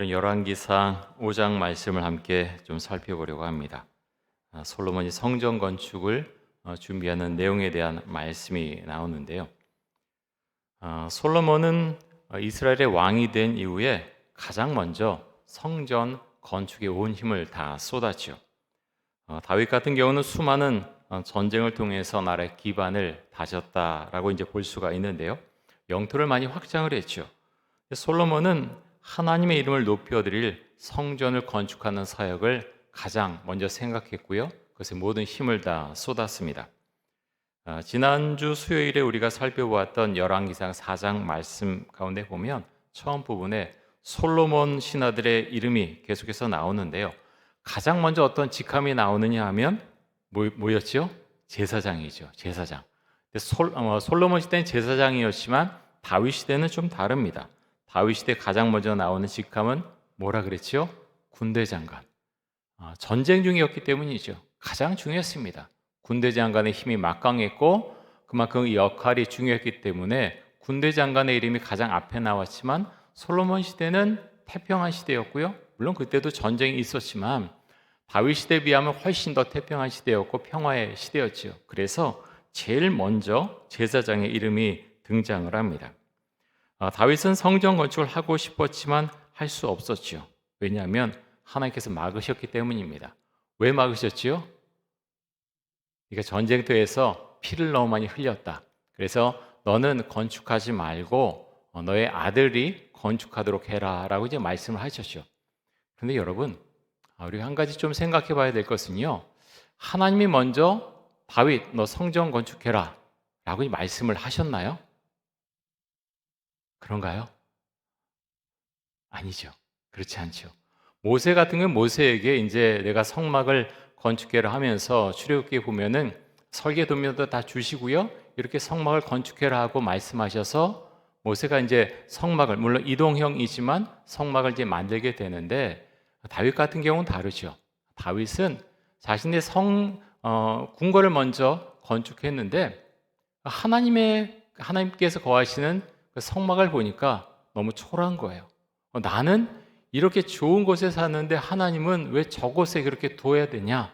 오늘은 열왕기상 5장 말씀을 함께 좀 살펴보려고 합니다. 솔로몬이 성전 건축을 준비하는 내용에 대한 말씀이 나오는데요. 솔로몬은 이스라엘의 왕이 된 이후에 가장 먼저 성전 건축에 온 힘을 다 쏟았죠. 다윗 같은 경우는 수많은 전쟁을 통해서 나라의 기반을 다졌다라고 이제 볼 수가 있는데요. 영토를 많이 확장을 했죠. 솔로몬은 하나님의 이름을 높여드릴 성전을 건축하는 사역을 가장 먼저 생각했고요. 그것에 모든 힘을 다 쏟았습니다. 지난주 수요일에 우리가 살펴보았던 열왕기상 4장 말씀 가운데 보면 처음 부분에 솔로몬 신하들의 이름이 계속해서 나오는데요. 가장 먼저 어떤 직함이 나오느냐 하면 뭐였죠? 제사장이죠. 제사장. 솔로몬 시대는 제사장이었지만 다윗 시대는 좀 다릅니다. 다윗 시대 가장 먼저 나오는 직함은 뭐라 그랬죠? 군대 장관. 전쟁 중이었기 때문이죠. 가장 중요했습니다. 군대 장관의 힘이 막강했고 그만큼 역할이 중요했기 때문에 군대 장관의 이름이 가장 앞에 나왔지만 솔로몬 시대는 태평한 시대였고요. 물론 그때도 전쟁이 있었지만 다윗 시대에 비하면 훨씬 더 태평한 시대였고 평화의 시대였죠. 그래서 제일 먼저 제사장의 이름이 등장을 합니다. 다윗은 성전 건축을 하고 싶었지만 할 수 없었죠. 왜냐하면 하나님께서 막으셨기 때문입니다. 왜 막으셨지요? 그러니까 전쟁터에서 피를 너무 많이 흘렸다. 그래서 너는 건축하지 말고 너의 아들이 건축하도록 해라 라고 이제 말씀을 하셨죠. 그런데 여러분, 우리 한 가지 좀 생각해 봐야 될 것은요. 하나님이 먼저 다윗 너 성전 건축해라 라고 말씀을 하셨나요? 그런가요? 아니죠. 그렇지 않죠. 모세 같은 경우는 모세에게 이제 내가 성막을 건축해라 하면서 출애굽기에 보면은 설계도면도 다 주시고요. 이렇게 성막을 건축해라 하고 말씀하셔서 모세가 이제 성막을 물론 이동형이지만 성막을 이제 만들게 되는데 다윗 같은 경우는 다르죠. 다윗은 자신의 궁궐을 먼저 건축했는데 하나님께서 거하시는 그 성막을 보니까 너무 초라한 거예요. 나는 이렇게 좋은 곳에 사는데 하나님은 왜 저곳에 그렇게 둬야 되냐?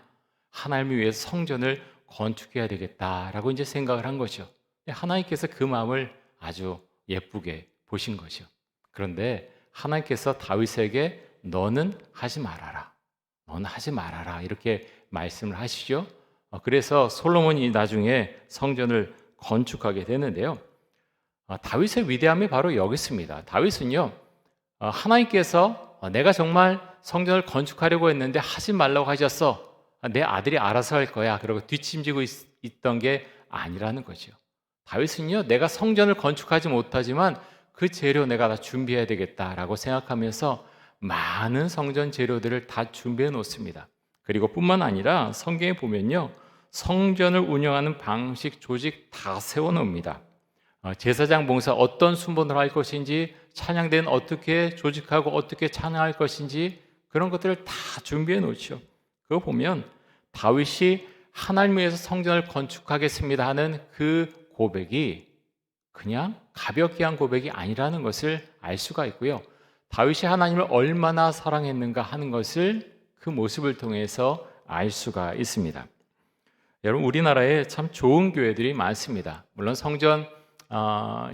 하나님을 위해서 성전을 건축해야 되겠다라고 이제 생각을 한 거죠. 하나님께서 그 마음을 아주 예쁘게 보신 거죠. 그런데 하나님께서 다윗에게 너는 하지 말아라. 너는 하지 말아라. 이렇게 말씀을 하시죠. 그래서 솔로몬이 나중에 성전을 건축하게 되는데요. 다윗의 위대함이 바로 여기 있습니다. 다윗은요, 하나님께서 내가 정말 성전을 건축하려고 했는데 하지 말라고 하셨어. 내 아들이 알아서 할 거야. 그러고 뒷짐지고 있던 게 아니라는 거죠. 다윗은요, 내가 성전을 건축하지 못하지만 그 재료 내가 다 준비해야 되겠다라고 생각하면서 많은 성전 재료들을 다 준비해 놓습니다. 그리고 뿐만 아니라 성경에 보면요, 성전을 운영하는 방식, 조직 다 세워 놓습니다. 제사장 봉사 어떤 순번을 할 것인지, 찬양대는 어떻게 조직하고 어떻게 찬양할 것인지 그런 것들을 다 준비해 놓죠. 그거 보면 다윗이 하나님 위해서 성전을 건축하겠습니다 하는 그 고백이 그냥 가볍게 한 고백이 아니라는 것을 알 수가 있고요. 다윗이 하나님을 얼마나 사랑했는가 하는 것을 그 모습을 통해서 알 수가 있습니다. 여러분, 우리나라에 참 좋은 교회들이 많습니다. 물론 성전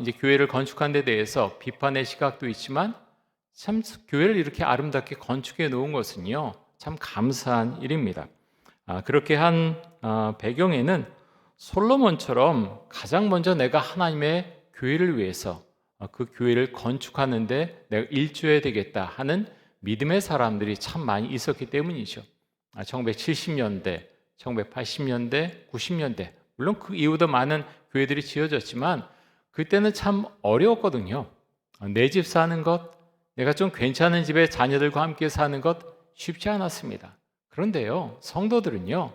이제 교회를 건축한 데 대해서 비판의 시각도 있지만 참 교회를 이렇게 아름답게 건축해 놓은 것은요 참 감사한 일입니다. 그렇게 한 배경에는 솔로몬처럼 가장 먼저 내가 하나님의 교회를 위해서 그 교회를 건축하는데 내가 일조해야 되겠다 하는 믿음의 사람들이 참 많이 있었기 때문이죠. 1970년대, 1980년대, 90년대 물론 그 이후도 많은 교회들이 지어졌지만 그때는 참 어려웠거든요. 내 집 사는 것, 내가 좀 괜찮은 집에 자녀들과 함께 사는 것 쉽지 않았습니다. 그런데요, 성도들은요,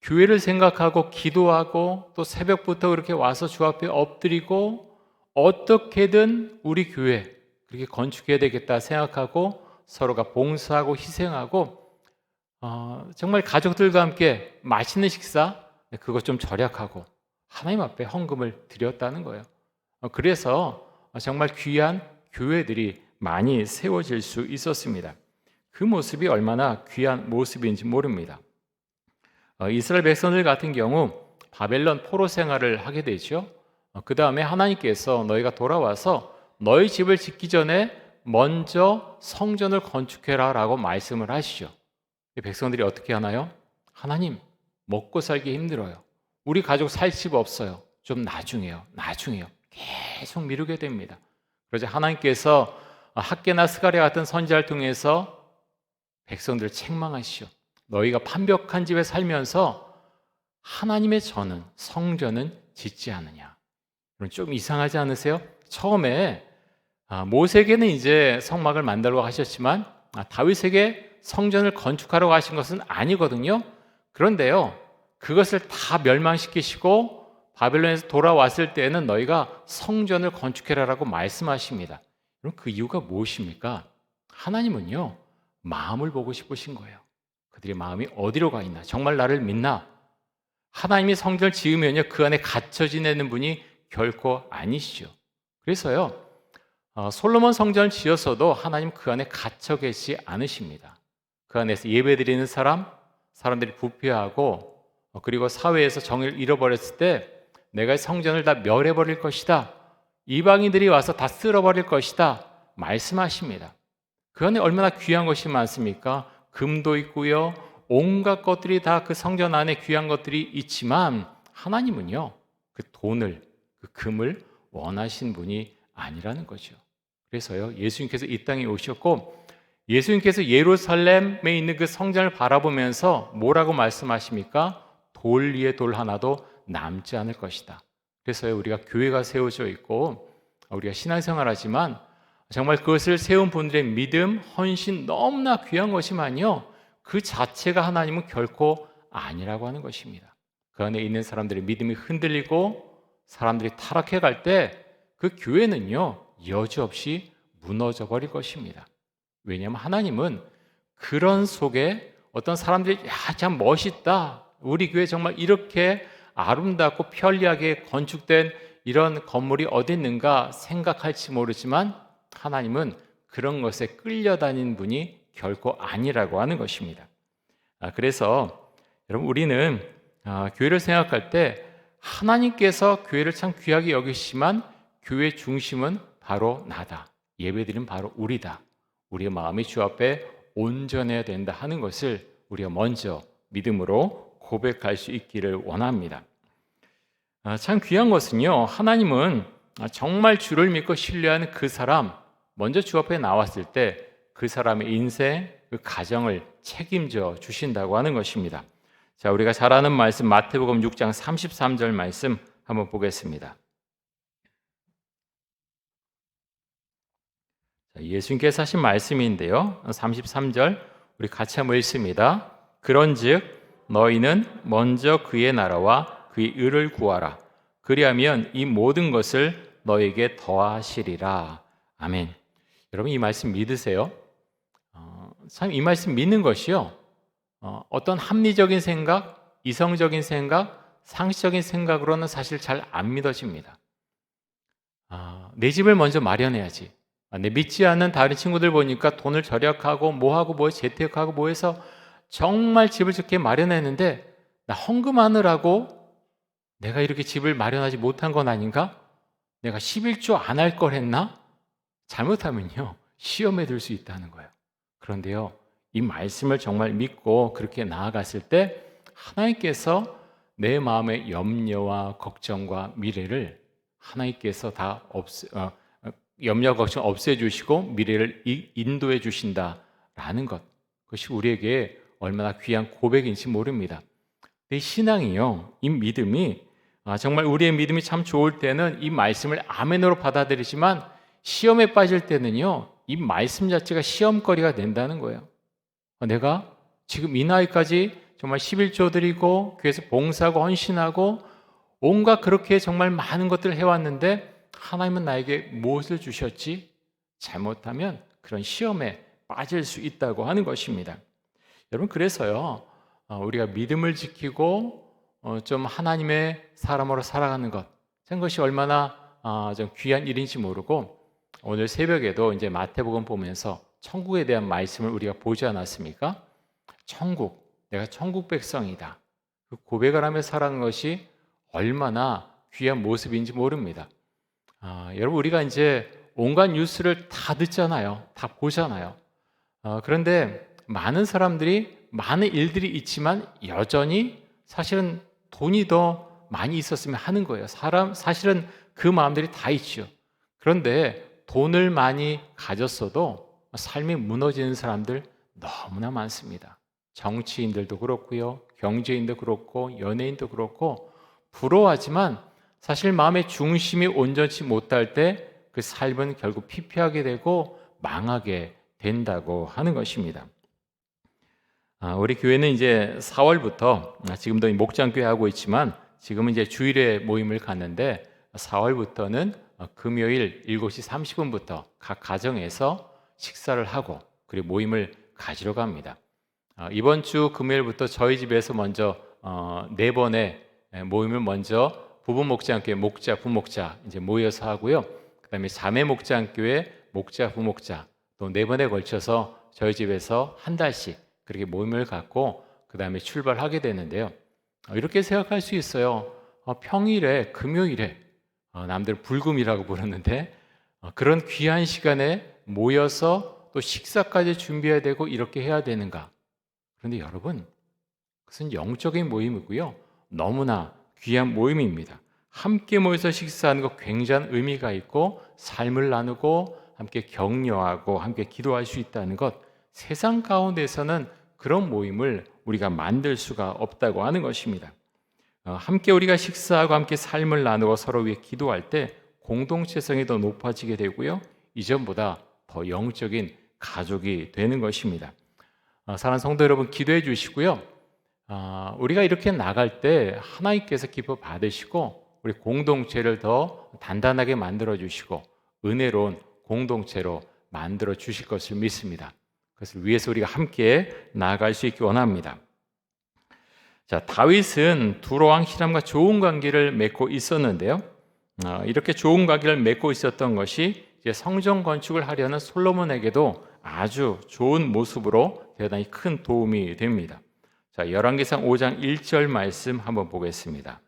교회를 생각하고 기도하고 또 새벽부터 그렇게 와서 주 앞에 엎드리고 어떻게든 우리 교회 그렇게 건축해야 되겠다 생각하고 서로가 봉사하고 희생하고 정말 가족들과 함께 맛있는 식사 그것 좀 절약하고 하나님 앞에 헌금을 드렸다는 거예요. 그래서 정말 귀한 교회들이 많이 세워질 수 있었습니다. 그 모습이 얼마나 귀한 모습인지 모릅니다. 이스라엘 백성들 같은 경우 바벨론 포로 생활을 하게 되죠. 그 다음에 하나님께서 너희가 돌아와서 너희 집을 짓기 전에 먼저 성전을 건축해라 라고 말씀을 하시죠. 백성들이 어떻게 하나요? 하나님, 먹고 살기 힘들어요. 우리 가족 살 집 없어요. 좀 나중에요. 계속 미루게 됩니다. 그러자 하나님께서 학개나 스가랴 같은 선지자를 통해서 백성들을 책망하시죠. 너희가 판벽한 집에 살면서 하나님의 전은 성전은 짓지 않느냐. 좀 이상하지 않으세요? 처음에 모세에게는 이제 성막을 만들라고 하셨지만 다윗에게 성전을 건축하라고 하신 것은 아니거든요. 그런데요, 그것을 다 멸망시키시고 바벨론에서 돌아왔을 때에는 너희가 성전을 건축해라라고 말씀하십니다. 그럼 그 이유가 무엇입니까? 하나님은요, 마음을 보고 싶으신 거예요. 그들의 마음이 어디로 가 있나? 정말 나를 믿나? 하나님이 성전을 지으면요, 그 안에 갇혀 지내는 분이 결코 아니시죠. 그래서요, 솔로몬 성전을 지었어도 하나님 그 안에 갇혀 계시지 않으십니다. 그 안에서 예배드리는 사람들이 부패하고 그리고 사회에서 정의를 잃어버렸을 때 내가 성전을 다 멸해버릴 것이다. 이방인들이 와서 다 쓸어버릴 것이다. 말씀하십니다. 그 안에 얼마나 귀한 것이 많습니까? 금도 있고요. 온갖 것들이 다 그 성전 안에 귀한 것들이 있지만 하나님은요, 그 돈을, 그 금을 원하신 분이 아니라는 거죠. 그래서요, 예수님께서 이 땅에 오셨고 예수님께서 예루살렘에 있는 그 성전을 바라보면서 뭐라고 말씀하십니까? 돌 위에 돌 하나도 남지 않을 것이다. 그래서요, 우리가 교회가 세워져 있고 우리가 신앙생활하지만 정말 그것을 세운 분들의 믿음, 헌신 너무나 귀한 것이만요, 그 자체가 하나님은 결코 아니라고 하는 것입니다. 그 안에 있는 사람들의 믿음이 흔들리고 사람들이 타락해 갈 때 그 교회는요, 여지없이 무너져 버릴 것입니다. 왜냐하면 하나님은 그런 속에 어떤 사람들이 참 멋있다, 우리 교회 정말 이렇게 아름답고 편리하게 건축된 이런 건물이 어디 있는가 생각할지 모르지만 하나님은 그런 것에 끌려다니는 분이 결코 아니라고 하는 것입니다. 그래서 여러분, 우리는 교회를 생각할 때 하나님께서 교회를 참 귀하게 여기시지만 교회 중심은 바로 나다. 예배드리는 바로 우리다. 우리의 마음이 주 앞에 온전해야 된다 하는 것을 우리가 먼저 믿음으로 고백할 수 있기를 원합니다. 참 귀한 것은요, 하나님은 정말 주를 믿고 신뢰하는 그 사람, 먼저 주 앞에 나왔을 때 그 사람의 인생, 그 가정을 책임져 주신다고 하는 것입니다. 자, 우리가 잘 아는 말씀 마태복음 6장 33절 말씀 한번 보겠습니다. 예수님께서 하신 말씀인데요, 33절 우리 같이 한번 읽습니다. 그런즉 너희는 먼저 그의 나라와 그의 의를 구하라. 그리하면 이 모든 것을 너에게 더하시리라. 아멘. 여러분, 이 말씀 믿으세요? 참 이 말씀 믿는 것이요, 어떤 합리적인 생각, 이성적인 생각, 상식적인 생각으로는 사실 잘 안 믿어집니다. 내 집을 먼저 마련해야지. 내 믿지 않는 다른 친구들 보니까 돈을 절약하고 뭐하고 뭐 재테크하고 뭐 해서 정말 집을 좋게 마련했는데 나 헌금하느라고 내가 이렇게 집을 마련하지 못한 건 아닌가? 내가 11조 안 할 걸 했나? 잘못하면요, 시험에 들 수 있다는 거예요. 그런데요, 이 말씀을 정말 믿고 그렇게 나아갔을 때 하나님께서 내 마음의 염려와 걱정과 미래를 하나님께서 다 염려 걱정 없애주시고 미래를 인도해 주신다라는 것, 그것이 우리에게 얼마나 귀한 고백인지 모릅니다. 내 신앙이요, 이 믿음이 정말 우리의 믿음이 참 좋을 때는 이 말씀을 아멘으로 받아들이지만 시험에 빠질 때는요, 이 말씀 자체가 시험거리가 된다는 거예요. 내가 지금 이 나이까지 정말 11조 드리고 교회에서 봉사하고 헌신하고 온갖 그렇게 정말 많은 것들을 해왔는데 하나님은 나에게 무엇을 주셨지? 잘못하면 그런 시험에 빠질 수 있다고 하는 것입니다. 여러분, 그래서요, 우리가 믿음을 지키고 좀 하나님의 사람으로 살아가는 것, 그것이 얼마나 좀 귀한 일인지 모르고 오늘 새벽에도 이제 마태복음 보면서 천국에 대한 말씀을 우리가 보지 않았습니까? 천국, 내가 천국 백성이다. 그 고백을 하며 살아가는 것이 얼마나 귀한 모습인지 모릅니다. 여러분, 우리가 이제 온갖 뉴스를 다 듣잖아요. 다 보잖아요. 그런데 많은 사람들이 많은 일들이 있지만 여전히 사실은 돈이 더 많이 있었으면 하는 거예요. 사실은 그 마음들이 다 있죠. 그런데 돈을 많이 가졌어도 삶이 무너지는 사람들 너무나 많습니다. 정치인들도 그렇고요, 경제인도 그렇고, 연예인도 그렇고, 부러워하지만 사실 마음의 중심이 온전치 못할 때 그 삶은 결국 피폐하게 되고 망하게 된다고 하는 것입니다. 우리 교회는 이제 4월부터 지금도 목장교회 하고 있지만 지금은 이제 주일에 모임을 갖는데 4월부터는 금요일 7시 30분부터 각 가정에서 식사를 하고 그리고 모임을 가지러 갑니다. 이번 주 금요일부터 저희 집에서 먼저 4번의 모임을 먼저 부부 목장교회 목자 부목자 이제 모여서 하고요. 그다음에 자매 목장교회 목자 부목자 또 4번에 걸쳐서 저희 집에서 한 달씩 그렇게 모임을 갖고 그다음에 출발하게 되는데요. 이렇게 생각할 수 있어요. 평일에 금요일에 남들 불금이라고 부르는데 그런 귀한 시간에 모여서 또 식사까지 준비해야 되고 이렇게 해야 되는가? 그런데 여러분, 그것은 영적인 모임이고요. 너무나 귀한 모임입니다. 함께 모여서 식사하는 것 굉장한 의미가 있고 삶을 나누고 함께 격려하고 함께 기도할 수 있다는 것, 세상 가운데서는 그런 모임을 우리가 만들 수가 없다고 하는 것입니다. 함께 우리가 식사하고 함께 삶을 나누고 서로 위해 기도할 때 공동체성이 더 높아지게 되고요. 이전보다 더 영적인 가족이 되는 것입니다. 사랑하는 성도 여러분, 기도해 주시고요. 우리가 이렇게 나갈 때 하나님께서 기뻐 받으시고 우리 공동체를 더 단단하게 만들어 주시고 은혜로운 공동체로 만들어 주실 것을 믿습니다. 그것을 위해서 우리가 함께 나아갈 수 있기 원합니다. 자, 다윗은 두로왕 히람과 좋은 관계를 맺고 있었는데요. 이렇게 좋은 관계를 맺고 있었던 것이 이제 성전 건축을 하려는 솔로몬에게도 아주 좋은 모습으로 대단히 큰 도움이 됩니다. 자, 열왕기상 5장 1절 말씀 한번 보겠습니다.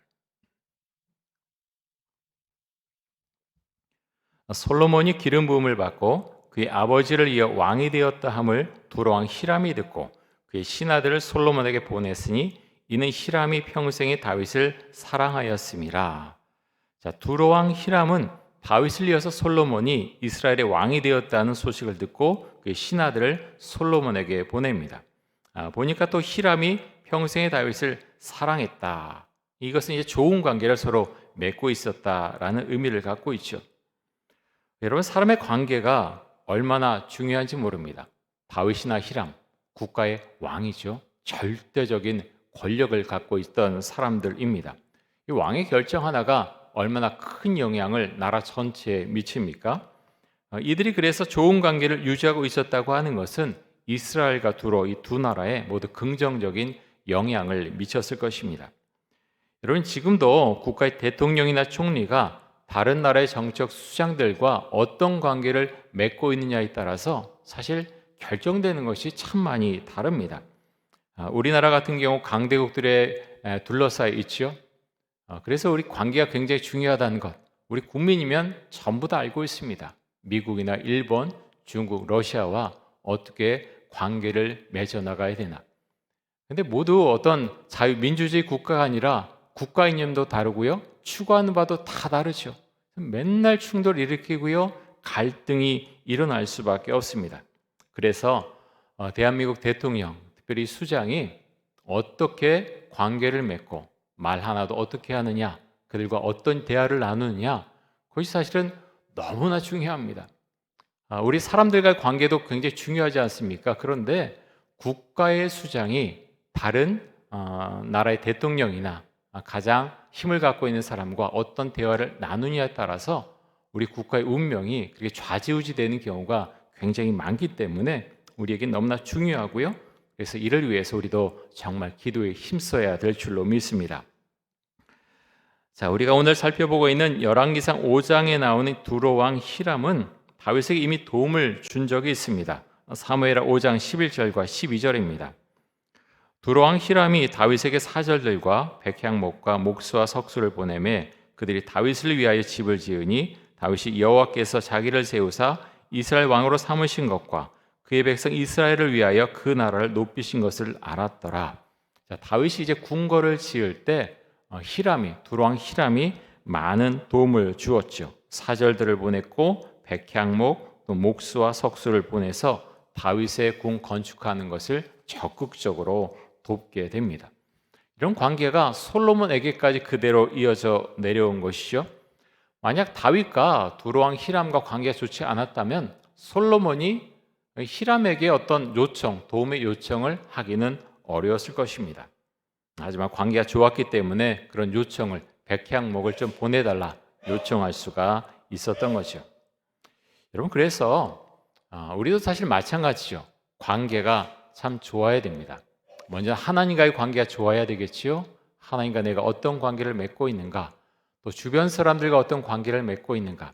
솔로몬이 기름 부음을 받고 그의 아버지를 이어 왕이 되었다 함을 두로왕 히람이 듣고 그의 신하들을 솔로몬에게 보냈으니 이는 히람이 평생에 다윗을 사랑하였음이라. 자, 두로왕 히람은 다윗을 이어서 솔로몬이 이스라엘의 왕이 되었다는 소식을 듣고 그의 신하들을 솔로몬에게 보냅니다. 보니까 또 히람이 평생에 다윗을 사랑했다. 이것은 이제 좋은 관계를 서로 맺고 있었다라는 의미를 갖고 있죠. 여러분, 사람의 관계가 얼마나 중요한지 모릅니다. 다윗이나 히람, 국가의 왕이죠. 절대적인 권력을 갖고 있던 사람들입니다. 이 왕의 결정 하나가 얼마나 큰 영향을 나라 전체에 미칩니까? 이들이 그래서 좋은 관계를 유지하고 있었다고 하는 것은 이스라엘과 두로 이 두 나라에 모두 긍정적인 영향을 미쳤을 것입니다. 여러분, 지금도 국가의 대통령이나 총리가 다른 나라의 정책 수장들과 어떤 관계를 맺고 있느냐에 따라서 사실 결정되는 것이 참 많이 다릅니다. 우리나라 같은 경우 강대국들에 둘러싸여 있죠. 그래서 우리 관계가 굉장히 중요하다는 것, 우리 국민이면 전부 다 알고 있습니다. 미국이나 일본, 중국, 러시아와 어떻게 관계를 맺어나가야 되나. 근데 모두 어떤 자유민주주의 국가가 아니라 국가 이념도 다르고요. 추구하는 바도 다 다르죠. 맨날 충돌을 일으키고요. 갈등이 일어날 수밖에 없습니다. 그래서 대한민국 대통령, 특별히 수장이 어떻게 관계를 맺고 말 하나도 어떻게 하느냐, 그들과 어떤 대화를 나누느냐, 그것이 사실은 너무나 중요합니다. 우리 사람들과의 관계도 굉장히 중요하지 않습니까? 그런데 국가의 수장이 다른 나라의 대통령이나 가장 힘을 갖고 있는 사람과 어떤 대화를 나누냐에 따라서 우리 국가의 운명이 그렇게 좌지우지되는 경우가 굉장히 많기 때문에 우리에게 너무나 중요하고요. 그래서 이를 위해서 우리도 정말 기도에 힘써야 될 줄로 믿습니다. 자, 우리가 오늘 살펴보고 있는 열왕기상 5장에 나오는 두로왕 히람은 다윗에게 이미 도움을 준 적이 있습니다. 사무엘하 5장 11절과 12절입니다. 두로왕 히람이 다윗에게 사절들과 백향목과 목수와 석수를 보내매 그들이 다윗을 위하여 집을 지으니 다윗이 여호와께서 자기를 세우사 이스라엘 왕으로 삼으신 것과 그의 백성 이스라엘을 위하여 그 나라를 높이신 것을 알았더라. 자, 다윗이 이제 궁궐을 지을 때 두로왕 히람이 많은 도움을 주었죠. 사절들을 보냈고 백향목 또 목수와 석수를 보내서 다윗의 궁 건축하는 것을 적극적으로 돕게 됩니다. 이런 관계가 솔로몬에게까지 그대로 이어져 내려온 것이죠. 만약 다윗과 두로왕 히람과 관계가 좋지 않았다면 솔로몬이 히람에게 어떤 도움의 요청을 하기는 어려웠을 것입니다. 하지만 관계가 좋았기 때문에 그런 요청을 백향목을 좀 보내달라 요청할 수가 있었던 거죠. 여러분, 그래서 우리도 사실 마찬가지죠. 관계가 참 좋아야 됩니다. 먼저 하나님과의 관계가 좋아야 되겠지요. 하나님과 내가 어떤 관계를 맺고 있는가, 또 주변 사람들과 어떤 관계를 맺고 있는가,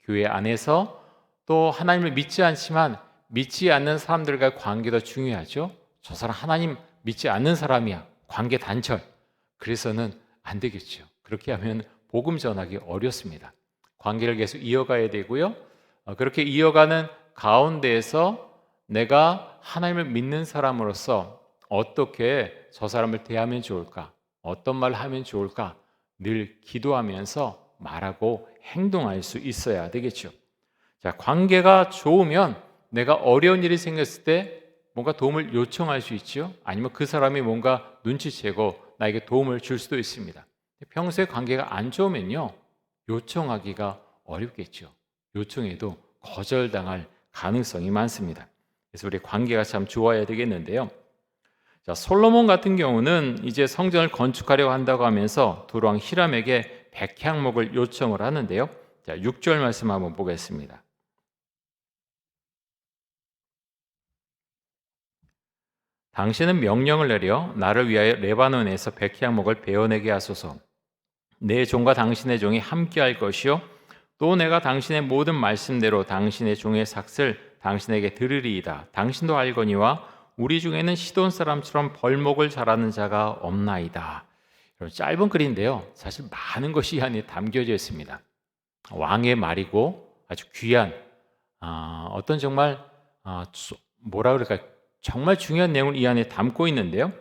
교회 안에서 또 하나님을 믿지 않지만 믿지 않는 사람들과의 관계도 중요하죠. 저 사람 하나님 믿지 않는 사람이야, 관계 단절. 그래서는 안 되겠죠. 그렇게 하면 복음 전하기 어렵습니다. 관계를 계속 이어가야 되고요. 그렇게 이어가는 가운데에서 내가 하나님을 믿는 사람으로서 어떻게 저 사람을 대하면 좋을까? 어떤 말을 하면 좋을까? 늘 기도하면서 말하고 행동할 수 있어야 되겠죠. 자, 관계가 좋으면 내가 어려운 일이 생겼을 때 뭔가 도움을 요청할 수 있죠. 아니면 그 사람이 뭔가 눈치채고 나에게 도움을 줄 수도 있습니다. 평소에 관계가 안 좋으면요, 요청하기가 어렵겠죠. 요청해도 거절당할 가능성이 많습니다. 그래서 우리 관계가 참 좋아야 되겠는데요. 자, 솔로몬 같은 경우는 이제 성전을 건축하려고 한다고 하면서 두로왕 히람에게 백향목을 요청을 하는데요. 자, 6절 말씀 한번 보겠습니다. 당신은 명령을 내려 나를 위하여 레바논에서 백향목을 베어내게 하소서. 내 종과 당신의 종이 함께할 것이요 또 내가 당신의 모든 말씀대로 당신의 종의 삭슬 당신에게 들으리이다. 당신도 알거니와 우리 중에는 시돈 사람처럼 벌목을 잘하는 자가 없나이다. 짧은 글인데요, 사실 많은 것이 이 안에 담겨져 있습니다. 왕의 말이고 아주 귀한 어떤 정말 뭐라 그럴까, 정말 중요한 내용을 이 안에 담고 있는데요.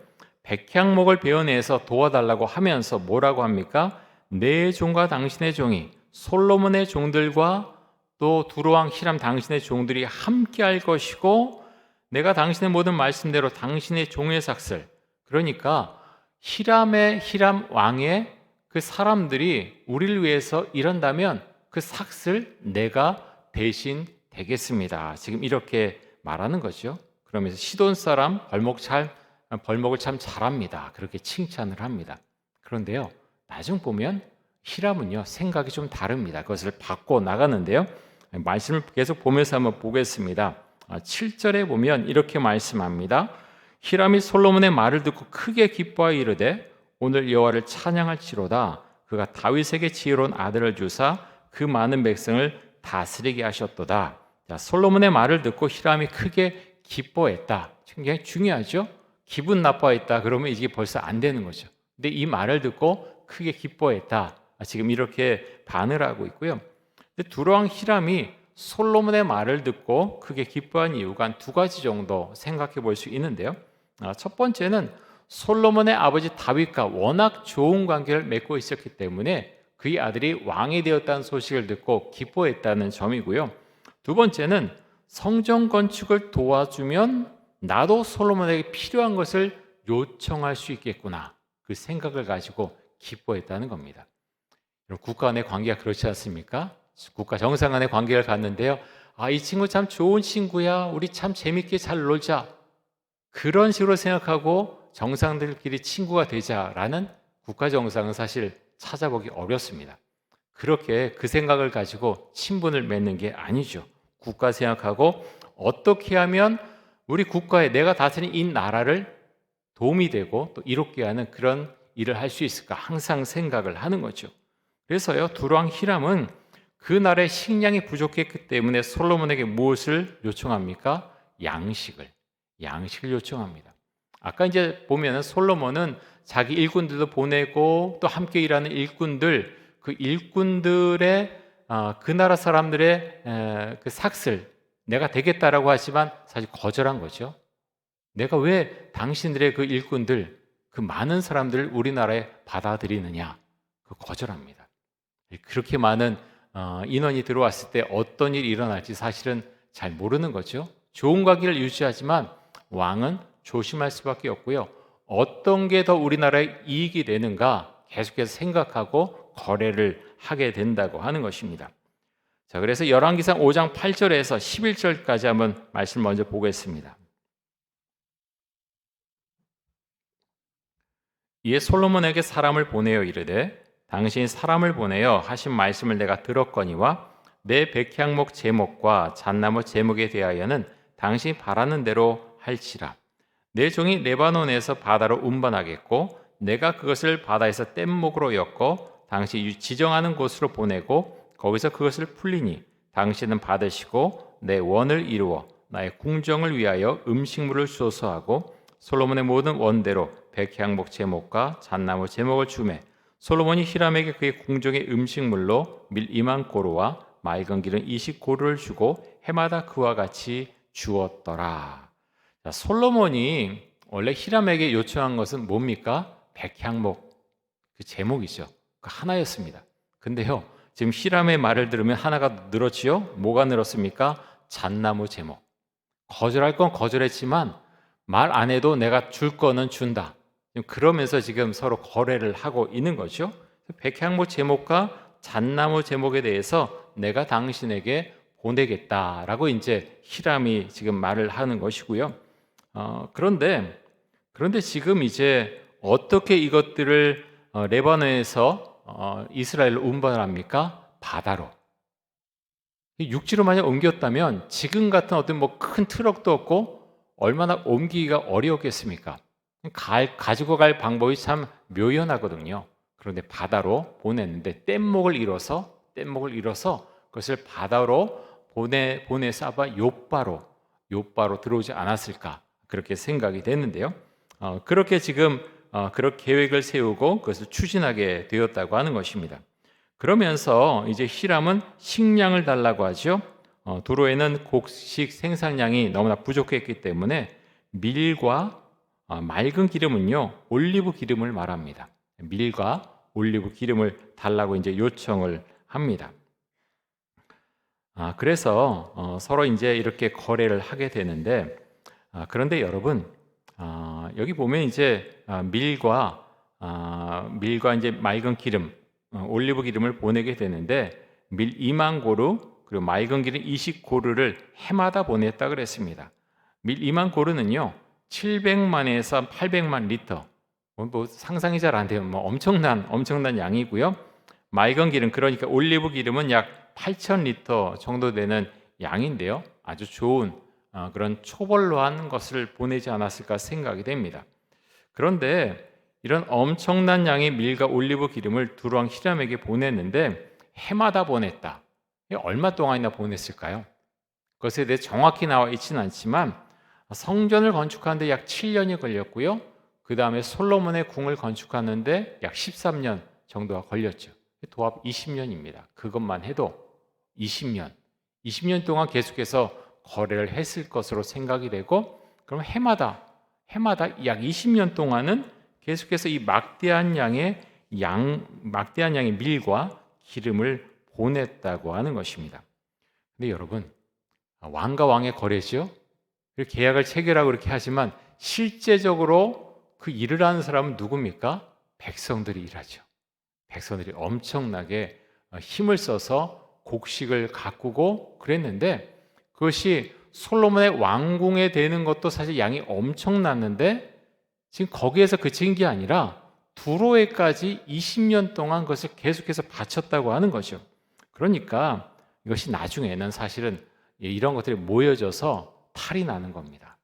백향목을 베어내서 도와달라고 하면서 뭐라고 합니까? 내 종과 당신의 종이, 솔로몬의 종들과 또 두로왕 히람 당신의 종들이 함께 할 것이고 내가 당신의 모든 말씀대로 당신의 종의 삭슬, 그러니까 히람 왕의 그 사람들이 우리를 위해서 일한다면 그 삭슬 내가 대신 되겠습니다. 지금 이렇게 말하는 거죠. 그러면서 시돈 사람 벌목을 참 잘합니다. 그렇게 칭찬을 합니다. 그런데요, 나중 보면 히람은요, 생각이 좀 다릅니다. 그것을 바꿔 나가는데요. 말씀을 계속 보면서 한번 보겠습니다. 7절에 보면 이렇게 말씀합니다. 히람이 솔로몬의 말을 듣고 크게 기뻐하여 이르되 오늘 여호와를 찬양할지로다. 그가 다윗에게 지혜로운 아들을 주사 그 많은 백성을 다스리게 하셨도다. 자, 솔로몬의 말을 듣고 히람이 크게 기뻐했다. 굉장히 중요하죠. 기분 나빠했다 그러면 이게 벌써 안 되는 거죠. 근데 이 말을 듣고 크게 기뻐했다. 지금 이렇게 반을 하고 있고요. 근데 두로왕 히람이 솔로몬의 말을 듣고 크게 기뻐한 이유가 한 두 가지 정도 생각해 볼 수 있는데요. 첫 번째는 솔로몬의 아버지 다윗과 워낙 좋은 관계를 맺고 있었기 때문에 그의 아들이 왕이 되었다는 소식을 듣고 기뻐했다는 점이고요. 두 번째는 성전 건축을 도와주면 나도 솔로몬에게 필요한 것을 요청할 수 있겠구나, 그 생각을 가지고 기뻐했다는 겁니다. 국가 간의 관계가 그렇지 않습니까? 국가 정상 간의 관계를 갖는데요, 이 친구 참 좋은 친구야, 우리 참 재밌게 잘 놀자, 그런 식으로 생각하고 정상들끼리 친구가 되자라는 국가 정상은 사실 찾아보기 어렵습니다. 그렇게 그 생각을 가지고 친분을 맺는 게 아니죠. 국가 생각하고 어떻게 하면 우리 국가에 내가 다스리는 이 나라를 도움이 되고 또 이롭게 하는 그런 일을 할 수 있을까 항상 생각을 하는 거죠. 그래서요, 두로왕 히람은 그날의 식량이 부족했기 때문에 솔로몬에게 무엇을 요청합니까? 양식을 요청합니다. 아까 이제 보면은 솔로몬은 자기 일꾼들도 보내고 또 함께 일하는 일꾼들, 그 일꾼들의 그 나라 사람들의 그 삭슬 내가 되겠다라고 하지만 사실 거절한 거죠. 내가 왜 당신들의 그 일꾼들, 그 많은 사람들을 우리나라에 받아들이느냐? 그 거절합니다. 그렇게 많은 인원이 들어왔을 때 어떤 일이 일어날지 사실은 잘 모르는 거죠. 좋은 관계를 유지하지만 왕은 조심할 수밖에 없고요. 어떤 게 더 우리나라에 이익이 되는가 계속해서 생각하고 거래를 하게 된다고 하는 것입니다. 자, 그래서 열왕기상 5장 8절에서 11절까지 한번 말씀 먼저 보겠습니다. 이에 솔로몬에게 사람을 보내어 이르되 당신이 사람을 보내어 하신 말씀을 내가 들었거니와 내 백향목 제목과 잣나무 제목에 대하여는 당신이 바라는 대로 할지라. 내 종이 레바논에서 바다로 운반하겠고 내가 그것을 바다에서 뗏목으로 엮어 당신이 지정하는 곳으로 보내고 거기서 그것을 풀리니 당신은 받으시고 내 원을 이루어 나의 궁정을 위하여 음식물을 주소서 하고 솔로몬의 모든 원대로 백향목 제목과 잣나무 제목을 주매 솔로몬이 히람에게 그의 궁정의 음식물로 밀 2만 고루와 맑은 기름 20고루를 주고 해마다 그와 같이 주었더라. 자, 솔로몬이 원래 히람에게 요청한 것은 뭡니까? 백향목 그 제목이죠. 그 하나였습니다. 근데요, 지금 히람의 말을 들으면 하나가 늘었지요? 뭐가 늘었습니까? 잣나무 제목. 거절할 건 거절했지만 말 안 해도 내가 줄 거는 준다. 그러면서 지금 서로 거래를 하고 있는 거죠. 백향목 제목과 잣나무 제목에 대해서 내가 당신에게 보내겠다라고 이제 히람이 지금 말을 하는 것이고요. 그런데 지금 이제 어떻게 이것들을 레바논에서 이스라엘로 운반을 합니까? 바다로. 육지로 만약 옮겼다면 지금 같은 어떤 뭐 큰 트럭도 없고 얼마나 옮기기가 어려웠겠습니까? 가지고 갈 방법이 참 묘연하거든요. 그런데 바다로 보냈는데 뗏목을 이뤄서 그것을 바다로 보내서 아마 요바로 들어오지 않았을까 그렇게 생각이 됐는데요. 그렇게 지금 그런 계획을 세우고 그것을 추진하게 되었다고 하는 것입니다. 그러면서 이제 히람은 식량을 달라고 하죠. 도로에는 곡식 생산량이 너무나 부족했기 때문에 밀과 맑은 기름은요 올리브 기름을 말합니다. 밀과 올리브 기름을 달라고 이제 요청을 합니다. 그래서 서로 이제 이렇게 거래를 하게 되는데 그런데 여러분 여기 보면 이제 밀과 이제 맑은 기름 올리브 기름을 보내게 되는데 밀 2만 고루 그리고 맑은 기름 20고루를 해마다 보냈다 그랬습니다. 밀 2만 고루는요 700만에서 800만 리터 뭐 상상이 잘 안 돼요. 뭐 엄청난 양이고요. 맑은 기름 그러니까 올리브 기름은 약 8,000리터 정도 되는 양인데요. 아주 좋은 그런 초벌로 한 것을 보내지 않았을까 생각이 됩니다. 그런데 이런 엄청난 양의 밀과 올리브 기름을 두루왕 히람에게 보냈는데 해마다 보냈다. 얼마 동안이나 보냈을까요? 그것에 대해 정확히 나와 있지는 않지만 성전을 건축하는데 약 7년이 걸렸고요. 그 다음에 솔로몬의 궁을 건축하는데 약 13년 정도가 걸렸죠. 도합 20년입니다. 그것만 해도 20년 동안 계속해서 거래를 했을 것으로 생각이 되고 그럼 해마다 약 20년 동안은 계속해서 이 막대한 양의 밀과 기름을 보냈다고 하는 것입니다. 근데 여러분 왕과 왕의 거래죠. 계약을 체결하고 그렇게 하지만 실제적으로 그 일을 하는 사람은 누굽니까? 백성들이 일하죠. 백성들이 엄청나게 힘을 써서 곡식을 가꾸고 그랬는데 그것이 솔로몬의 왕궁에 되는 것도 사실 양이 엄청났는데 지금 거기에서 그친 게 아니라 두로에까지 20년 동안 그것을 계속해서 바쳤다고 하는 거죠. 그러니까 이것이 나중에는 사실은 이런 것들이 모여져서 탈이 나는 겁니다.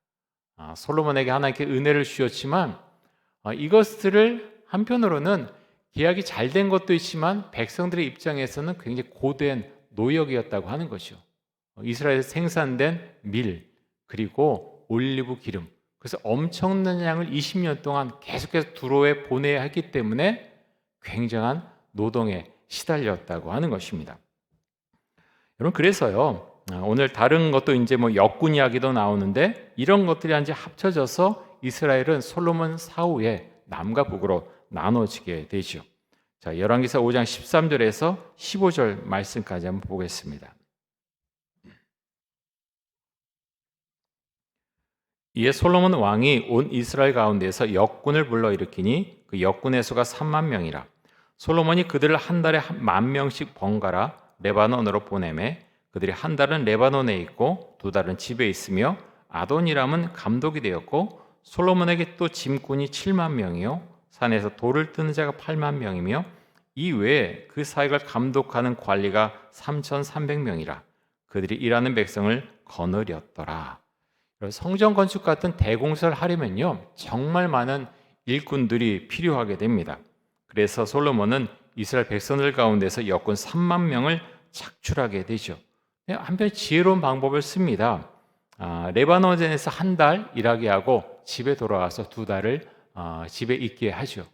솔로몬에게 하나님께 은혜를 주셨지만 이것들을 한편으로는 계약이 잘 된 것도 있지만 백성들의 입장에서는 굉장히 고된 노역이었다고 하는 것이요. 이스라엘에서 생산된 밀 그리고 올리브 기름, 그래서 엄청난 양을 20년 동안 계속해서 두로에 보내야 했기 때문에 굉장한 노동에 시달렸다고 하는 것입니다. 여러분, 그래서요, 오늘 다른 것도 이제 뭐 역군 이야기도 나오는데 이런 것들이 이제 합쳐져서 이스라엘은 솔로몬 사후에 남과 북으로 나눠지게 되죠. 자, 열왕기사 5장 13절에서 15절 말씀까지 한번 보겠습니다. 이에 솔로몬 왕이 온 이스라엘 가운데에서 역군을 불러일으키니 그 역군의 수가 3만 명이라. 솔로몬이 그들을 한 달에 10,000명씩 번갈아 레바논으로 보내매 그들이 한 달은 레바논에 있고 두 달은 집에 있으며 아도니람은 감독이 되었고 솔로몬에게 또 짐꾼이 7만 명이요 산에서 돌을 뜨는 자가 8만 명이며 이 외에 그 사역을 감독하는 관리가 3,300명이라. 그들이 일하는 백성을 거느렸더라. 성전 건축 같은 대공사를 하려면요 정말 많은 일꾼들이 필요하게 됩니다. 그래서 솔로몬은 이스라엘 백성들 가운데서 역군 3만 명을 착출하게 되죠. 한편 지혜로운 방법을 씁니다. 레바논에서 한 달 일하게 하고 집에 돌아와서 두 달을 집에 있게 하죠.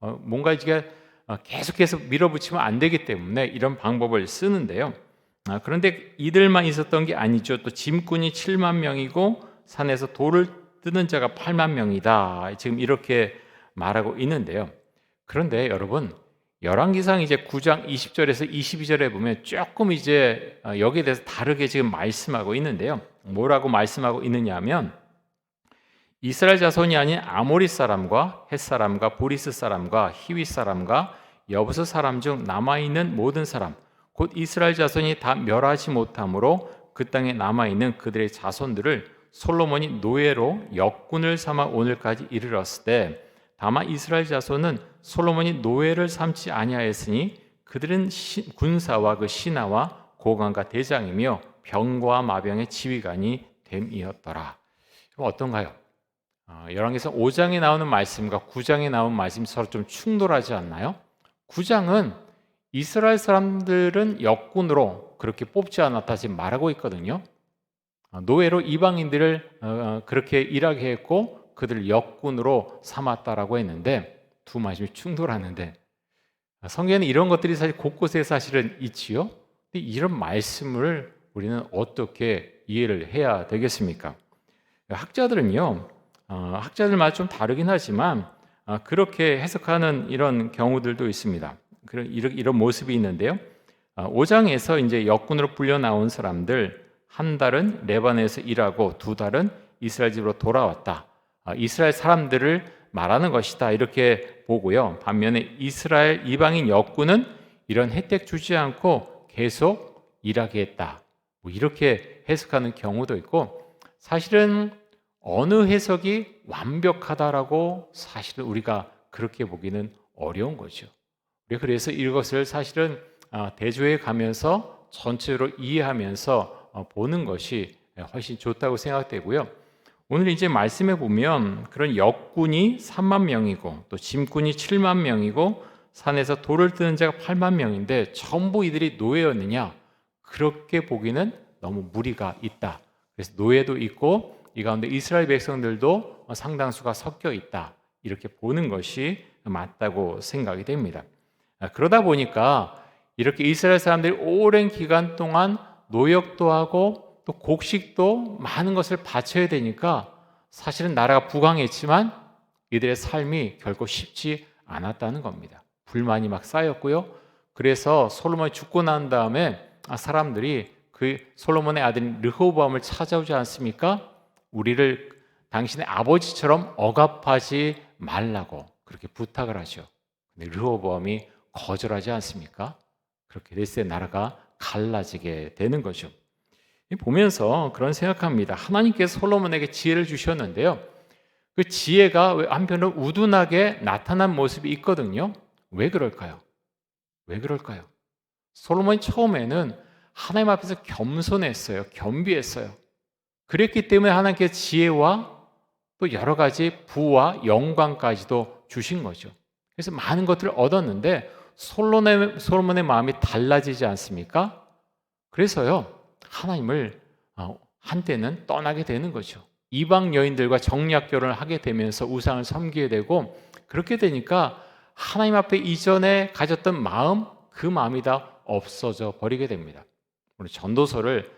뭔가 이게 계속해서 밀어붙이면 안 되기 때문에 이런 방법을 쓰는데요. 그런데 이들만 있었던 게 아니죠. 또 짐꾼이 7만 명이고 산에서 돌을 뜨는 자가 8만 명이다. 지금 이렇게 말하고 있는데요. 그런데 여러분, 열왕기상 이제 9장 20절에서 22절에 보면 조금 이제 여기에 대해서 다르게 지금 말씀하고 있는데요. 뭐라고 말씀하고 있느냐 하면 이스라엘 자손이 아닌 아모리 사람과 헷 사람과 브리스 사람과 히윗 사람과 여부스 사람 중 남아있는 모든 사람 곧 이스라엘 자손이 다 멸하지 못함으로 그 땅에 남아있는 그들의 자손들을 솔로몬이 노예로 역군을 삼아 오늘까지 이르렀을 때 다만 이스라엘 자손은 솔로몬이 노예를 삼지 아니하였으니 그들은 군사와 그 신하와 고관과 대장이며 병과 마병의 지휘관이 됨이었더라. 어떤가요? 열왕기서 5장에 나오는 말씀과 9장에 나온 말씀이 서로 좀 충돌하지 않나요? 9장은 이스라엘 사람들은 역군으로 그렇게 뽑지 않았다 지금 말하고 있거든요. 노예로 이방인들을 그렇게 일하게 했고 그들을 역군으로 삼았다라고 했는데 두 말씀이 충돌하는데 성경에는 이런 것들이 사실 곳곳에 사실은 있지요. 근데 이런 말씀을 우리는 어떻게 이해를 해야 되겠습니까? 학자들은요, 학자들마다 좀 다르긴 하지만 그렇게 해석하는 이런 경우들도 있습니다. 이런 모습이 있는데요. 5장에서 이제 역군으로 불려 나온 사람들 한 달은 레바논에서 일하고 두 달은 이스라엘 집으로 돌아왔다. 이스라엘 사람들을 말하는 것이다. 이렇게 보고요. 반면에 이스라엘 이방인 역군은 이런 혜택 주지 않고 계속 일하게 했다. 이렇게 해석하는 경우도 있고 사실은 어느 해석이 완벽하다라고 사실은 우리가 그렇게 보기는 어려운 거죠. 우리가 그래서 이것을 사실은 대조해 가면서 전체로 이해하면서 보는 것이 훨씬 좋다고 생각되고요. 오늘 이제 말씀해 보면 그런 역군이 3만 명이고 또 짐꾼이 7만 명이고 산에서 돌을 뜨는 자가 8만 명인데 전부 이들이 노예였느냐? 그렇게 보기는 너무 무리가 있다. 그래서 노예도 있고 이 가운데 이스라엘 백성들도 상당수가 섞여 있다. 이렇게 보는 것이 맞다고 생각이 됩니다. 그러다 보니까 이렇게 이스라엘 사람들이 오랜 기간 동안 노역도 하고 또 곡식도 많은 것을 바쳐야 되니까 사실은 나라가 부강했지만 이들의 삶이 결코 쉽지 않았다는 겁니다. 불만이 막 쌓였고요. 그래서 솔로몬이 죽고 난 다음에 사람들이 그 솔로몬의 아들 르호보암을 찾아오지 않습니까? 우리를 당신의 아버지처럼 억압하지 말라고 그렇게 부탁을 하죠. 근데 르호보암이 거절하지 않습니까? 그렇게 됐을 때 나라가 갈라지게 되는 거죠. 보면서 그런 생각합니다. 하나님께서 솔로몬에게 지혜를 주셨는데요. 그 지혜가 한편으로 우둔하게 나타난 모습이 있거든요. 왜 그럴까요? 왜 그럴까요? 솔로몬이 처음에는 하나님 앞에서 겸손했어요. 겸비했어요. 그랬기 때문에 하나님께서 지혜와 또 여러 가지 부와 영광까지도 주신 거죠. 그래서 많은 것들을 얻었는데 솔로몬의 마음이 달라지지 않습니까? 그래서요, 하나님을 한때는 떠나게 되는 거죠. 이방 여인들과 정략 결혼을 하게 되면서 우상을 섬기게 되고, 그렇게 되니까 하나님 앞에 이전에 가졌던 마음, 그 마음이 다 없어져 버리게 됩니다. 우리 전도서를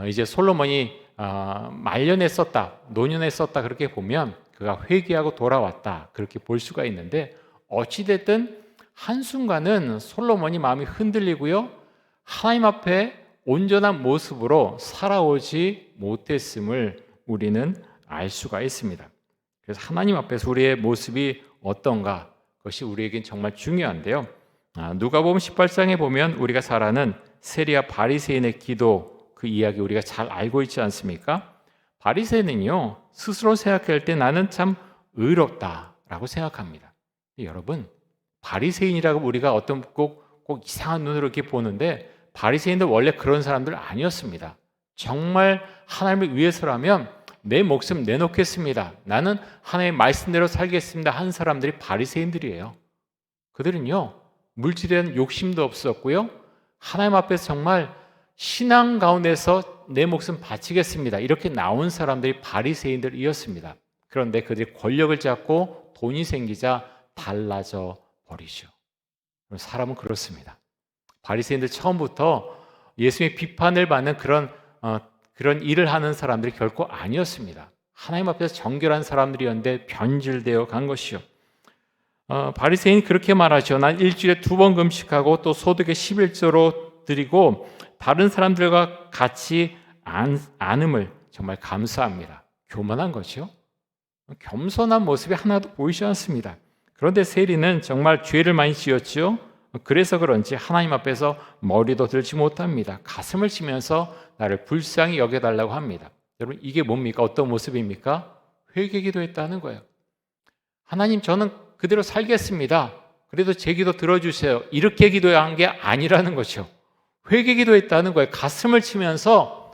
이제 솔로몬이 말년에 썼다, 노년에 썼다 그렇게 보면 그가 회개하고 돌아왔다 그렇게 볼 수가 있는데, 어찌됐든 한순간은 솔로몬이 마음이 흔들리고요, 하나님 앞에 온전한 모습으로 살아오지 못했음을 우리는 알 수가 있습니다. 그래서 하나님 앞에서 우리의 모습이 어떤가, 그것이 우리에겐 정말 중요한데요. 누가복음 18장에 보면 우리가 잘 아는 세리와 바리새인의 기도, 그 이야기 우리가 잘 알고 있지 않습니까? 바리새인은요, 스스로 생각할 때 나는 참 의롭다라고 생각합니다. 여러분, 바리새인이라고 우리가 어떤 꼭 이상한 눈으로 이렇게 보는데, 바리새인들 원래 그런 사람들 아니었습니다. 정말 하나님을 위해서라면 내 목숨 내놓겠습니다, 나는 하나님의 말씀대로 살겠습니다 한 사람들이 바리새인들이에요. 그들은요, 물질에 대한 욕심도 없었고요, 하나님 앞에서 정말 신앙 가운데서 내 목숨 바치겠습니다 이렇게 나온 사람들이 바리새인들이었습니다. 그런데 그들이 권력을 잡고 돈이 생기자 달라져 버리죠. 사람은 그렇습니다. 바리새인들 처음부터 예수님의 비판을 받는 그런 일을 하는 사람들이 결코 아니었습니다. 하나님 앞에서 정결한 사람들이었는데 변질되어 간 것이요. 바리새인이 그렇게 말하죠. 난 일주일에 2번 금식하고 또 소득의 11조로 드리고 다른 사람들과 같이 않음을 정말 감사합니다. 교만한 거죠. 겸손한 모습이 하나도 보이지 않습니다. 그런데 세리는 정말 죄를 많이 지었죠. 그래서 그런지 하나님 앞에서 머리도 들지 못합니다. 가슴을 치면서 나를 불쌍히 여겨달라고 합니다. 여러분, 이게 뭡니까? 어떤 모습입니까? 회개기도했다는 거예요. 하나님, 저는 그대로 살겠습니다, 그래도 제 기도 들어주세요, 이렇게 기도한 게 아니라는 거죠. 회개기도했다는 거예요. 가슴을 치면서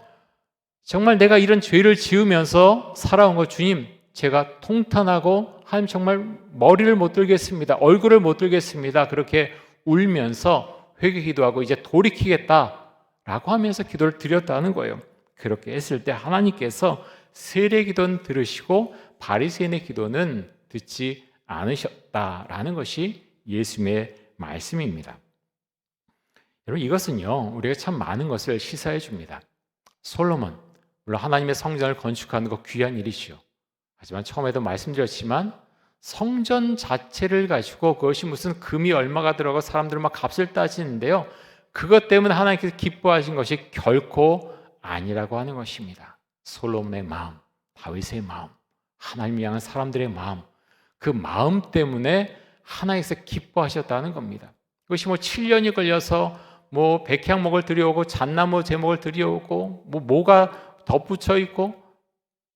정말 내가 이런 죄를 지으면서 살아온 거, 주님, 제가 통탄하고 하나님 정말 머리를 못 들겠습니다, 얼굴을 못 들겠습니다, 그렇게 울면서 회개기도하고 이제 돌이키겠다라고 하면서 기도를 드렸다는 거예요. 그렇게 했을 때 하나님께서 세례 기도는 들으시고 바리새인의 기도는 듣지 않으셨다라는 것이 예수님의 말씀입니다. 여러분, 이것은요, 우리가 참 많은 것을 시사해 줍니다. 솔로몬, 물론 하나님의 성전을 건축하는 거 귀한 일이죠. 하지만 처음에도 말씀드렸지만 성전 자체를 가지고 그것이 무슨 금이 얼마가 들어가 사람들은 막 값을 따지는데요, 그것 때문에 하나님께서 기뻐하신 것이 결코 아니라고 하는 것입니다. 솔로몬의 마음, 다윗의 마음, 하나님을 향한 사람들의 마음, 그 마음 때문에 하나님께서 기뻐하셨다는 겁니다. 그것이 7년이 걸려서 백향목을 들여오고 잣나무 제목을 들여오고 뭐가 덧붙여 있고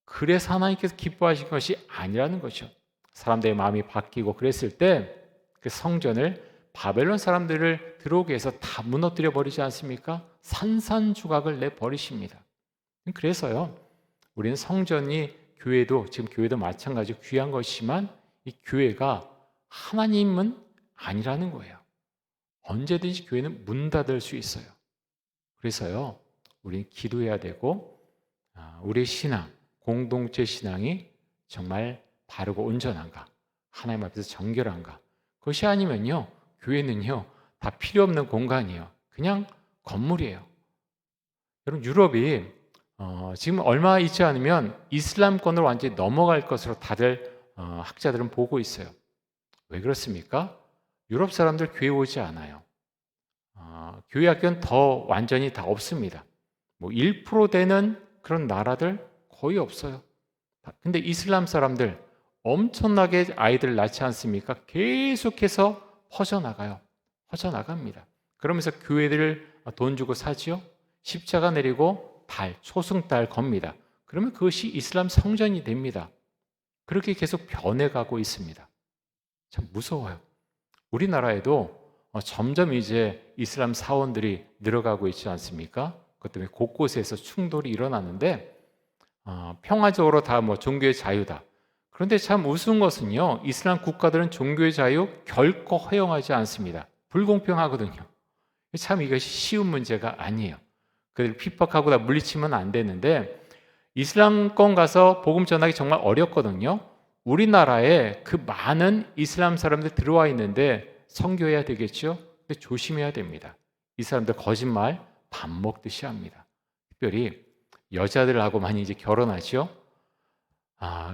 그래서 하나님께서 기뻐하신 것이 아니라는 거죠. 사람들의 마음이 바뀌고 그랬을 때 그 성전을 바벨론 사람들을 들어오게 해서 다 무너뜨려 버리지 않습니까? 산산조각을 내버리십니다. 그래서요, 우리는 성전이, 교회도, 지금 교회도 마찬가지로 귀한 것이지만 이 교회가 하나님은 아니라는 거예요. 언제든지 교회는 문 닫을 수 있어요. 그래서요, 우리는 기도해야 되고 우리의 신앙, 공동체 신앙이 정말 바르고 온전한가, 하나님 앞에서 정결한가, 그것이 아니면요, 교회는요 다 필요 없는 공간이에요. 그냥 건물이에요. 여러분, 유럽이 지금 얼마 있지 않으면 이슬람권으로 완전히 넘어갈 것으로 다들 학자들은 보고 있어요. 왜 그렇습니까? 유럽 사람들 교회 오지 않아요. 교회 학교는 더 완전히 다 없습니다. 1% 되는 그런 나라들 거의 없어요. 근데 이슬람 사람들 엄청나게 아이들 낳지 않습니까? 계속해서 퍼져나가요. 퍼져나갑니다. 그러면서 교회들을 돈 주고 사지요. 십자가 내리고 초승달 겁니다. 그러면 그것이 이슬람 성전이 됩니다. 그렇게 계속 변해가고 있습니다. 참 무서워요. 우리나라에도 점점 이제 이슬람 사원들이 늘어가고 있지 않습니까? 그것 때문에 곳곳에서 충돌이 일어나는데 평화적으로 다 종교의 자유다. 그런데 참 우스운 것은요, 이슬람 국가들은 종교의 자유 결코 허용하지 않습니다. 불공평하거든요. 참 이것이 쉬운 문제가 아니에요. 그들 핍박하고 다 물리치면 안 되는데 이슬람권 가서 복음 전하기 정말 어렵거든요. 우리나라에 그 많은 이슬람 사람들 들어와 있는데 선교해야 되겠죠? 근데 조심해야 됩니다. 이 사람들 거짓말 밥 먹듯이 합니다. 특별히 여자들하고 많이 이제 결혼하죠.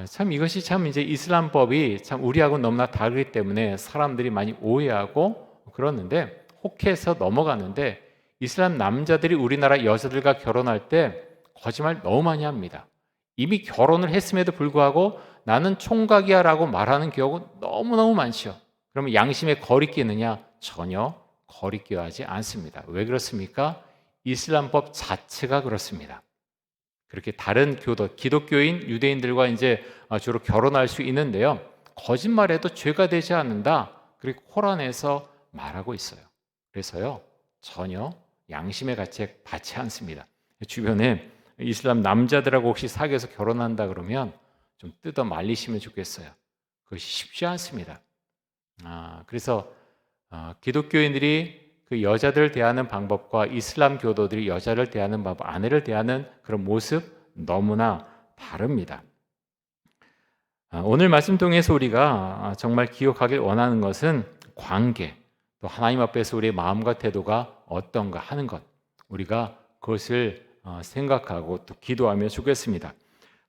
참 이것이 참 이제 이슬람법이 참 우리하고 너무나 다르기 때문에 사람들이 많이 오해하고 그러는데 혹해서 넘어가는데 이슬람 남자들이 우리나라 여자들과 결혼할 때 거짓말 너무 많이 합니다. 이미 결혼을 했음에도 불구하고 나는 총각이야라고 말하는 경우 너무너무 많죠. 그러면 양심에 거리끼느냐? 전혀 거리끼하지 않습니다. 왜 그렇습니까? 이슬람법 자체가 그렇습니다. 그렇게 다른 교도, 기독교인, 유대인들과 이제 주로 결혼할 수 있는데요. 거짓말해도 죄가 되지 않는다. 그리고 코란에서 말하고 있어요. 그래서요, 전혀 양심의 가치에 받지 않습니다. 주변에 이슬람 남자들하고 혹시 사귀어서 결혼한다 그러면 좀 뜯어 말리시면 좋겠어요. 그것이 쉽지 않습니다. 그래서 기독교인들이 그 여자들을 대하는 방법과 이슬람 교도들이 여자를 대하는 방법, 아내를 대하는 그런 모습 너무나 다릅니다. 오늘 말씀 통해서 우리가 정말 기억하길 원하는 것은 관계, 또 하나님 앞에서 우리의 마음과 태도가 어떤가 하는 것, 우리가 그것을 생각하고 또 기도하며 주겠습니다.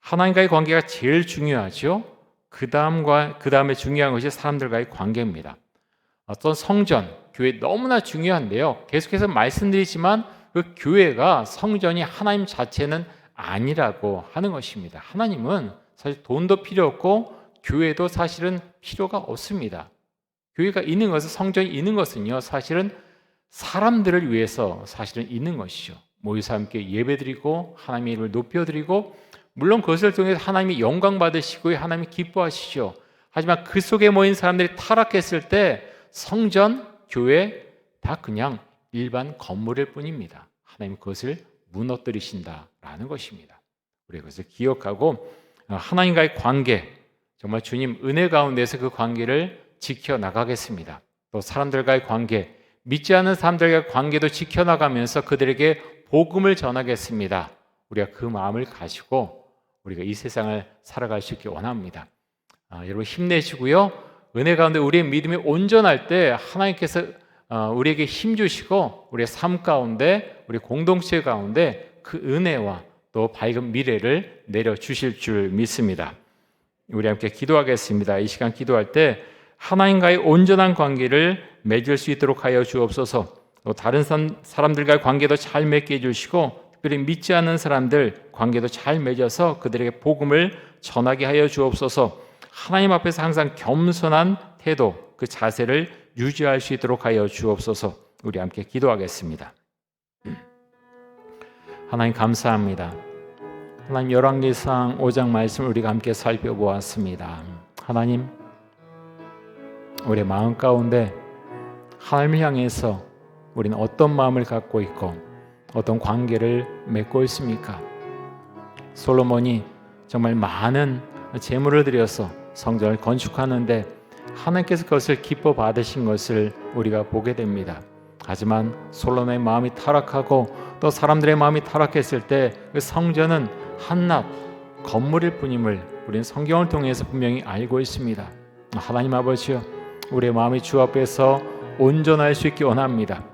하나님과의 관계가 제일 중요하죠. 그 다음에 중요한 것이 사람들과의 관계입니다. 어떤 성전, 교회 너무나 중요한데요. 계속해서 말씀드리지만 그 교회가 성전이 하나님 자체는 아니라고 하는 것입니다. 하나님은 사실 돈도 필요 없고 교회도 사실은 필요가 없습니다. 교회가 있는 것은, 성전이 있는 것은요, 사실은 사람들을 위해서 사실은 있는 것이죠. 모여서 함께 예배드리고 하나님의 이름을 높여드리고, 물론 그것을 통해서 하나님이 영광 받으시고 하나님이 기뻐하시죠. 하지만 그 속에 모인 사람들이 타락했을 때 성전, 교회 다 그냥 일반 건물일 뿐입니다. 하나님 그것을 무너뜨리신다라는 것입니다. 우리 그것을 기억하고 하나님과의 관계, 정말 주님 은혜 가운데서 그 관계를 지켜나가겠습니다. 또 사람들과의 관계, 믿지 않는 사람들과의 관계도 지켜나가면서 그들에게 복음을 전하겠습니다. 우리가 그 마음을 가지고 우리가 이 세상을 살아갈 수 있길 원합니다. 여러분 힘내시고요. 은혜 가운데 우리의 믿음이 온전할 때 하나님께서 우리에게 힘 주시고 우리의 삶 가운데, 우리 공동체 가운데 그 은혜와 또 밝은 미래를 내려주실 줄 믿습니다. 우리 함께 기도하겠습니다. 이 시간 기도할 때 하나님과의 온전한 관계를 맺을 수 있도록 하여 주옵소서. 또 다른 사람들과의 관계도 잘 맺게 해주시고 특별히 믿지 않는 사람들 관계도 잘 맺어서 그들에게 복음을 전하게 하여 주옵소서. 하나님 앞에서 항상 겸손한 태도, 그 자세를 유지할 수 있도록 하여 주옵소서. 우리 함께 기도하겠습니다. 하나님 감사합니다. 하나님 열왕기상 5장 말씀을 우리가 함께 살펴보았습니다. 하나님, 우리의 마음 가운데 하나님을 향해서 우리는 어떤 마음을 갖고 있고 어떤 관계를 맺고 있습니까? 솔로몬이 정말 많은 제물을 드려서 성전을 건축하는데 하나님께서 그것을 기뻐 받으신 것을 우리가 보게 됩니다. 하지만 솔로몬의 마음이 타락하고 또 사람들의 마음이 타락했을 때 그 성전은 한낱 건물일 뿐임을 우리는 성경을 통해서 분명히 알고 있습니다. 하나님 아버지요, 우리의 마음이 주 앞에서 온전할 수 있기 원합니다.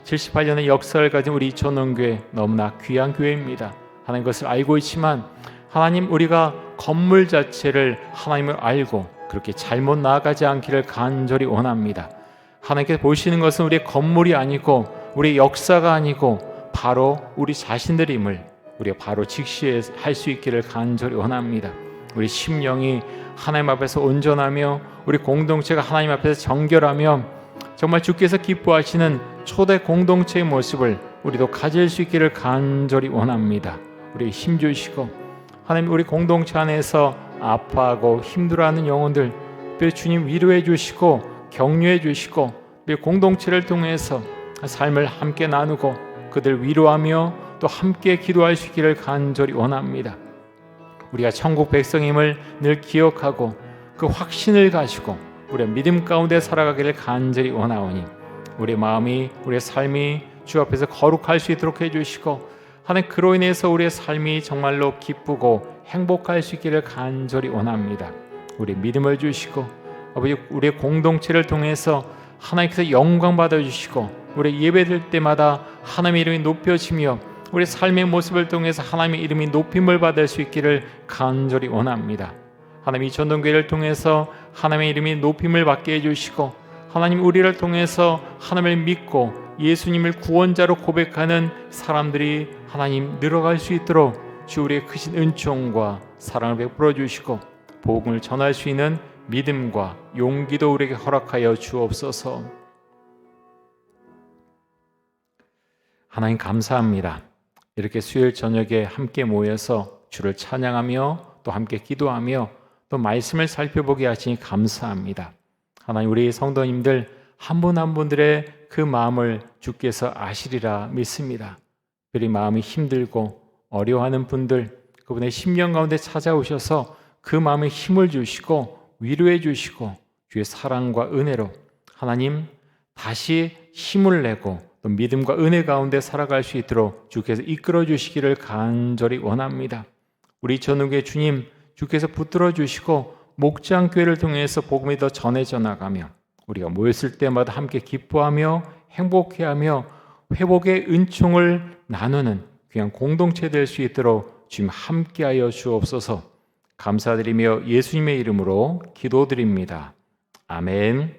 78년의 역사를 가진 우리 이천원교회 너무나 귀한 교회입니다. 하나님 것을 알고 있지만 하나님, 우리가 건물 자체를 하나님을 알고 그렇게 잘못 나아가지 않기를 간절히 원합니다. 하나님께서 보시는 것은 우리의 건물이 아니고 우리의 역사가 아니고 바로 우리 자신들임을 우리가 바로 직시할 수 있기를 간절히 원합니다. 우리 심령이 하나님 앞에서 온전하며 우리 공동체가 하나님 앞에서 정결하며 정말 주께서 기뻐하시는 초대 공동체의 모습을 우리도 가질 수 있기를 간절히 원합니다. 우리 힘 주시고 하나님, 우리 공동체 안에서 아파하고 힘들어하는 영혼들 특별히 주님 위로해 주시고 격려해 주시고 공동체를 통해서 삶을 함께 나누고 그들 위로하며 또 함께 기도할 수 있기를 간절히 원합니다. 우리가 천국 백성임을 늘 기억하고 그 확신을 가지고 우리의 믿음 가운데 살아가기를 간절히 원하오니 우리의 마음이, 우리의 삶이 주 앞에서 거룩할 수 있도록 해주시고 하나님, 그로 인해서 우리의 삶이 정말로 기쁘고 행복할 수 있기를 간절히 원합니다. 우리 믿음을 주시고 아버지, 우리의 공동체를 통해서 하나님께서 영광 받아주시고 우리 예배드릴 때마다 하나님의 이름이 높여지며 우리 삶의 모습을 통해서 하나님의 이름이 높임을 받을 수 있기를 간절히 원합니다. 하나님, 이 전동교회를 통해서 하나님의 이름이 높임을 받게 해주시고 하나님, 우리를 통해서 하나님을 믿고 예수님을 구원자로 고백하는 사람들이 하나님 늘어갈 수 있도록 주 우리의 크신 은총과 사랑을 베풀어 주시고 복음을 전할 수 있는 믿음과 용기도 우리에게 허락하여 주옵소서. 하나님, 감사합니다. 이렇게 수요일 저녁에 함께 모여서 주를 찬양하며 또 함께 기도하며 또 말씀을 살펴보게 하시니 감사합니다. 하나님, 우리 성도님들 한 분 한 분들의 그 마음을 주께서 아시리라 믿습니다. 그리 마음이 힘들고 어려워하는 분들, 그분의 심령 가운데 찾아오셔서 그 마음에 힘을 주시고 위로해 주시고 주의 사랑과 은혜로 하나님 다시 힘을 내고 또 믿음과 은혜 가운데 살아갈 수 있도록 주께서 이끌어 주시기를 간절히 원합니다. 우리 전우교회 주님, 주께서 붙들어 주시고 목장교회를 통해서 복음이 더 전해져 나가며 우리가 모였을 때마다 함께 기뻐하며 행복해하며 회복의 은총을 나누는 귀한 공동체 될 수 있도록 주님 함께하여 주옵소서. 감사드리며 예수님의 이름으로 기도드립니다. 아멘.